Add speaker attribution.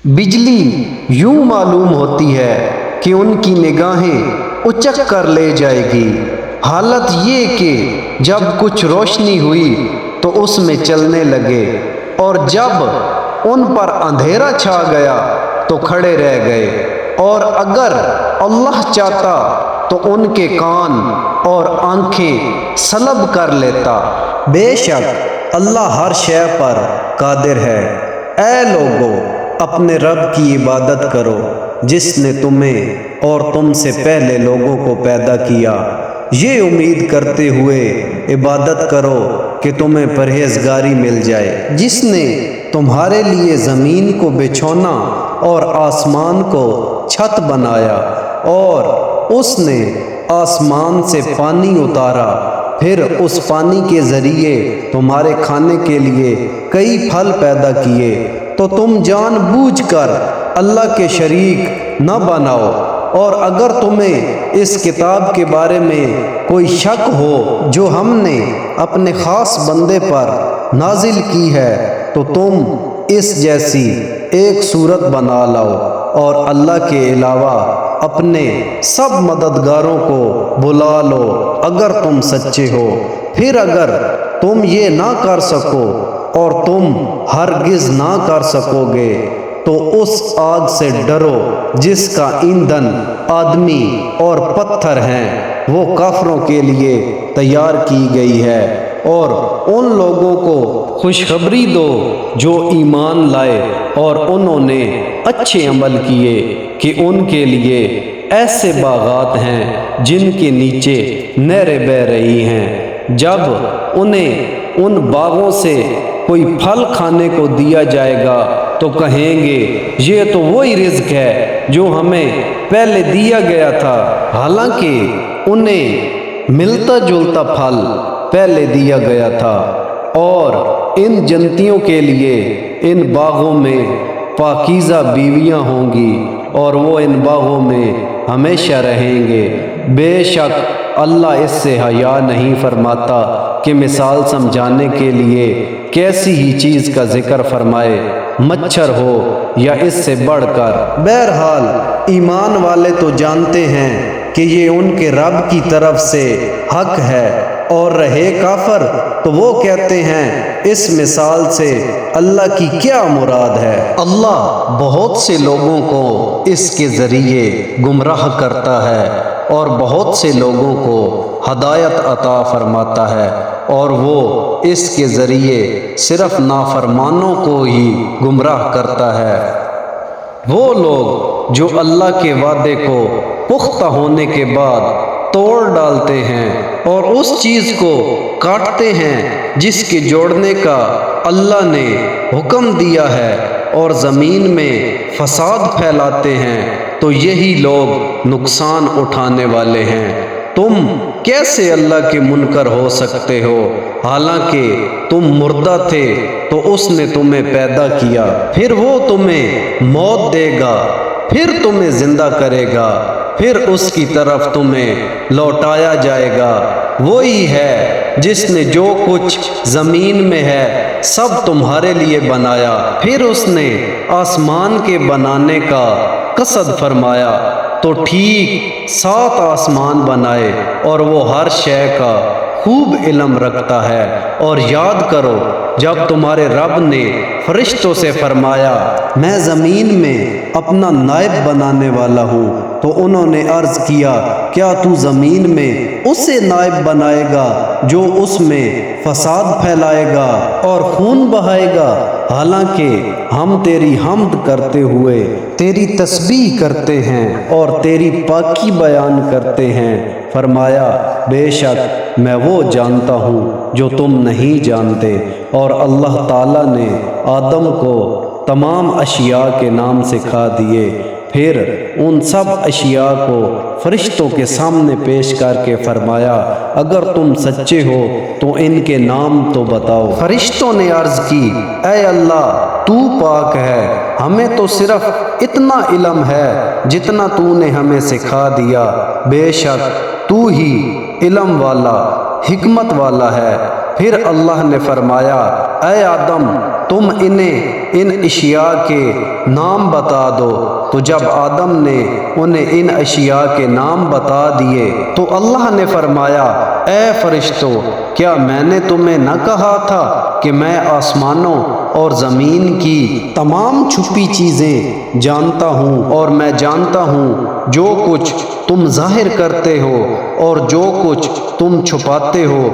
Speaker 1: बिजली यूं मालूम होती है कि उनकी निगाहें उचक कर ले जाएगी। हालत ये कि जब कुछ रोशनी हुई तो उसमें चलने लगे, और जब उन पर अंधेरा छा गया तो खड़े रह गए। और अगर अल्लाह चाहता तो उनके कान और आंखें सलब कर लेता। बेशक अल्लाह हर शय पर कादिर है। ऐ लोगो, अपने रब की इबादत करो जिसने तुम्हें और तुमसे पहले लोगों को पैदा किया, ये उम्मीद करते हुए इबादत करो कि तुम्हें परहेजगारी मिल जाए। जिसने तुम्हारे लिए ज़मीन को बिछौना और आसमान को छत बनाया, और उसने आसमान से पानी उतारा, फिर उस पानी के ज़रिए तुम्हारे खाने के लिए कई फल पैदा किए, तो तुम जानबूझकर अल्लाह के शरीक न बनाओ। और अगर तुम्हें इस किताब के बारे में कोई शक हो जो हमने अपने ख़ास बंदे पर नाजिल की है, तो तुम इस जैसी एक सूरत बना लाओ और अल्लाह के अलावा अपने सब मददगारों को बुला लो अगर तुम सच्चे हो। फिर अगर तुम ये ना कर सको और तुम हरगिज़ ना कर सकोगे, तो उस आग से डरो जिसका ईंधन आदमी और पत्थर हैं, वो काफरों के लिए तैयार की गई है। और उन लोगों को खुशखबरी दो जो ईमान लाए और उन्होंने अच्छे अमल किए कि उनके लिए ऐसे बागात हैं जिनके नीचे नहरें बह रही हैं। जब उन्हें उन बागों से कोई फल खाने को दिया जाएगा तो कहेंगे, ये तो वही रिज़्क है जो हमें पहले दिया गया था। हालांकि उन्हें मिलता जुलता फल पहले दिया गया था। और इन जन्नतियों के लिए इन बागों में पाकीज़ा बीवियां होंगी और वो इन बागों में हमेशा रहेंगे। बेशक अल्लाह इससे हया नहीं फरमाता कि मिसाल समझाने के लिए कैसी ही चीज़ का जिक्र फरमाए, मच्छर हो या इससे बढ़कर। बहरहाल ईमान वाले तो जानते हैं कि ये उनके रब की तरफ से हक है, और रहे काफर तो वो कहते हैं इस मिसाल से अल्लाह की क्या मुराद है। अल्लाह बहुत से लोगों को इसके ज़रिए गुमराह करता है और बहुत से लोगों को हदायत अता फरमाता है, और वो इसके ज़रिए सिर्फ नाफरमानों को ही गुमराह करता है। वो लोग जो अल्लाह के वादे को पुख्ता होने के बाद तोड़ डालते हैं और उस चीज़ को काटते हैं जिसके जोड़ने का अल्लाह ने हुक्म दिया है, और ज़मीन में फसाद फैलाते हैं, तो यही लोग नुकसान उठाने वाले हैं। तुम कैसे अल्लाह के मुनकर हो सकते हो, हालांकि तुम मुर्दा थे तो उसने तुम्हें पैदा किया, फिर वो तुम्हें मौत देगा, फिर तुम्हें जिंदा करेगा, फिर उसकी तरफ तुम्हें लौटाया जाएगा। वही है जिसने जो कुछ ज़मीन में है सब तुम्हारे लिए बनाया, फिर उसने आसमान के बनाने का कसद फरमाया तो ठीक 7 आसमान बनाए, और वो हर शय का खूब इल्म रखता है। और याद करो जब तुम्हारे रब ने फरिश्तों से फरमाया, मैं ज़मीन में अपना नायब बनाने वाला हूँ, तो उन्होंने अर्ज़ किया, क्या तू ज़मीन में उसे नायब बनाएगा जो उसमें फसाद फैलाएगा और खून बहाएगा। हालांकि हम तेरी हम्द करते हुए तेरी तस्बीह करते हैं और तेरी पाकी बयान करते हैं। फरमाया, बेशक मैं वो जानता हूँ जो तुम नहीं जानते। और अल्लाह ताला ने आदम को तमाम अशिया के नाम सिखा दिए, फिर उन सब अशिया को फरिश्तों के सामने पेश करके फरमाया, अगर तुम सच्चे हो तो इनके नाम तो बताओ। फरिश्तों ने अर्ज़ की, ऐ अल्लाह तू पाक है, हमें तो सिर्फ इतना इल्म है जितना तूने हमें सिखा दिया। बेशक तू ही इल्म वाला हिकमत वाला है। फिर अल्लाह ने फरमाया, ऐ आदम तुम इन्हें ان اشیاء کے نام بتا دو۔ تو جب آدم نے انہیں ان اشیاء کے نام بتا دیے تو اللہ نے فرمایا، اے فرشتوں، کیا میں نے تمہیں نہ کہا تھا کہ میں آسمانوں اور زمین کی تمام چھپی چیزیں جانتا ہوں، اور میں جانتا ہوں جو کچھ تم ظاہر کرتے ہو اور جو کچھ تم چھپاتے ہو۔